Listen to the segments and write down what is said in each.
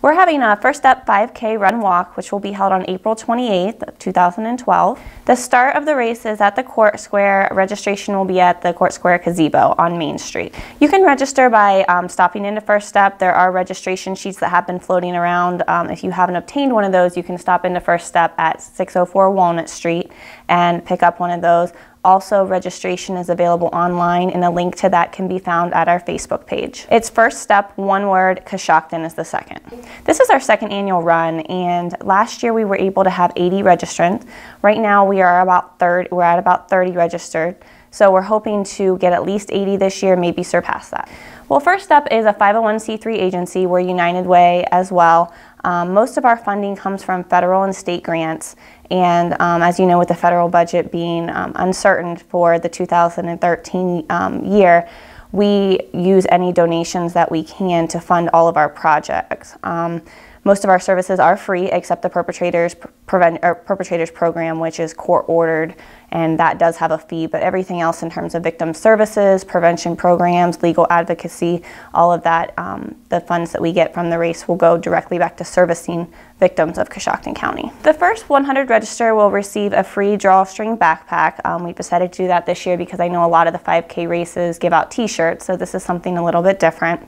We're having a First Step 5K Run Walk, which will be held on April 28th of 2012. The start of the race is at the Court Square. Registration will be at the Court Square Gazebo on Main Street. You can register by stopping into First Step. There are registration sheets that have been floating around. If you haven't obtained one of those, you can stop into First Step at 604 Walnut Street and pick up one of those. Also, registration is available online, and a link to that can be found at our Facebook page. It's First Step, one word, Coshocton is the second. This is our second annual run, and last year we were able to have 80 registrants. Right now we're at about 30 registered, so we're hoping to get at least 80 this year, maybe surpass that. Well, First Step is a 501c3 agency. We're United Way as well. Most of our funding comes from federal and state grants, and as you know, with the federal budget being uncertain for the 2013 year, we use any donations that we can to fund all of our projects. Most of our services are free except the perpetrators program, which is court ordered, and that does have a fee, but everything else in terms of victim services, prevention programs, legal advocacy, all of that, the funds that we get from the race will go directly back to servicing victims of Coshocton County. The first 100 register will receive a free drawstring backpack. We decided to do that this year because I know a lot of the 5K races give out t-shirts, so this is something a little bit different.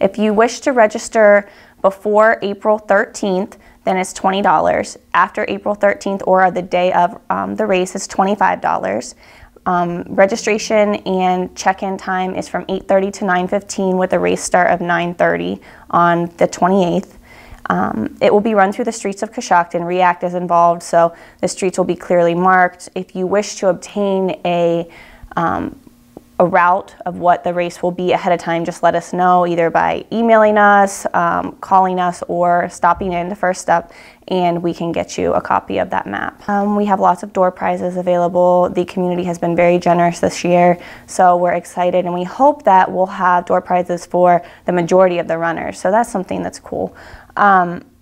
If you wish to register before April 13th, then it's $20. After April 13th or the day of the race, it's $25. Registration and check-in time is from 8:30 to 9:15 with a race start of 9:30 on the 28th. It will be run through the streets of Coshocton. REACT is involved, so the streets will be clearly marked. If you wish to obtain a route of what the race will be ahead of time, just let us know either by emailing us, calling us, or stopping into First Step, and we can get you a copy of that map. We have lots of door prizes available. The community has been very generous this year, so we're excited, and we hope that we'll have door prizes for the majority of the runners, so that's something that's cool.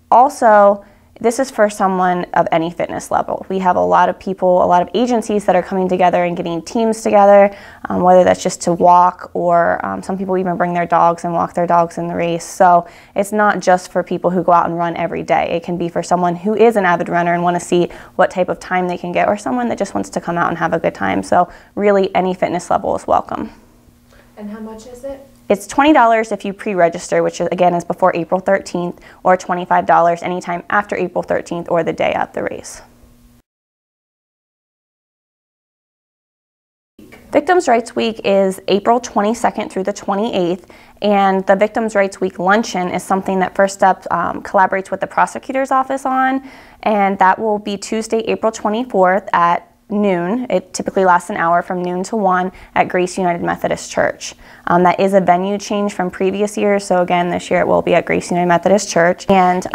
Also, this is for someone of any fitness level. We have a lot of people, a lot of agencies that are coming together and getting teams together, whether that's just to walk or some people even bring their dogs and walk their dogs in the race. So it's not just for people who go out and run every day. It can be for someone who is an avid runner and want to see what type of time they can get, or someone that just wants to come out and have a good time. So really any fitness level is welcome. And how much is it? It's $20 if you pre-register, which again is before April 13th, or $25 anytime after April 13th or the day of the race. Victims' Rights Week is April 22nd through the 28th, and the Victims' Rights Week luncheon is something that First Step collaborates with the prosecutor's office on, and that will be Tuesday, April 24th at noon. It typically lasts an hour from noon to 1 at Grace United Methodist Church. That is a venue change from previous years, so again this year it will be at Grace United Methodist Church. And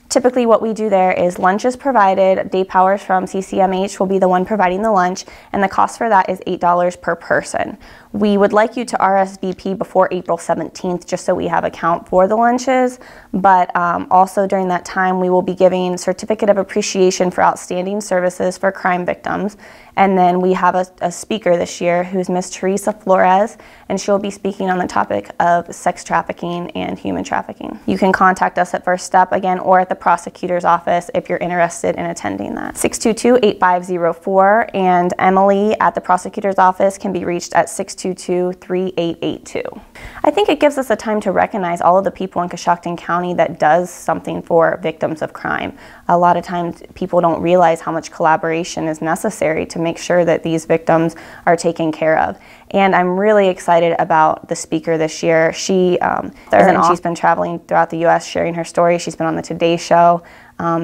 typically what we do there is lunch is provided. Dave Powers from CCMH will be the one providing the lunch, and the cost for that is $8 per person. We would like you to RSVP before April 17th just so we have a count for the lunches, but also during that time we will be giving Certificate of Appreciation for Outstanding Services for Crime Victims, and then we have a speaker this year who's Miss Teresa Flores, and she'll be speaking on the topic of sex trafficking and human trafficking. You can contact us at First Step again or at the prosecutor's office if you're interested in attending that. 622-8504, and Emily at the prosecutor's office can be reached at 622-3882. I think it gives us a time to recognize all of the people in Coshocton County that does something for victims of crime. A lot of times people don't realize how much collaboration is necessary to make sure that these victims are taken care of. And I'm really excited about the speaker this year. She's been traveling throughout the U.S. sharing her story. She's been on the Today Show.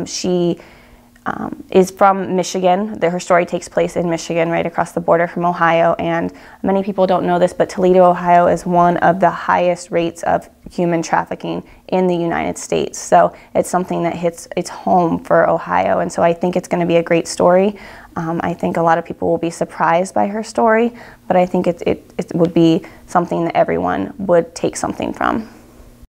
She is from Michigan. Her story takes place in Michigan, right across the border from Ohio, and many people don't know this, but Toledo, Ohio is one of the highest rates of human trafficking in the United States. So it's something that it's home for Ohio, and so I think it's going to be a great story. I think a lot of people will be surprised by her story, but I think it would be something that everyone would take something from.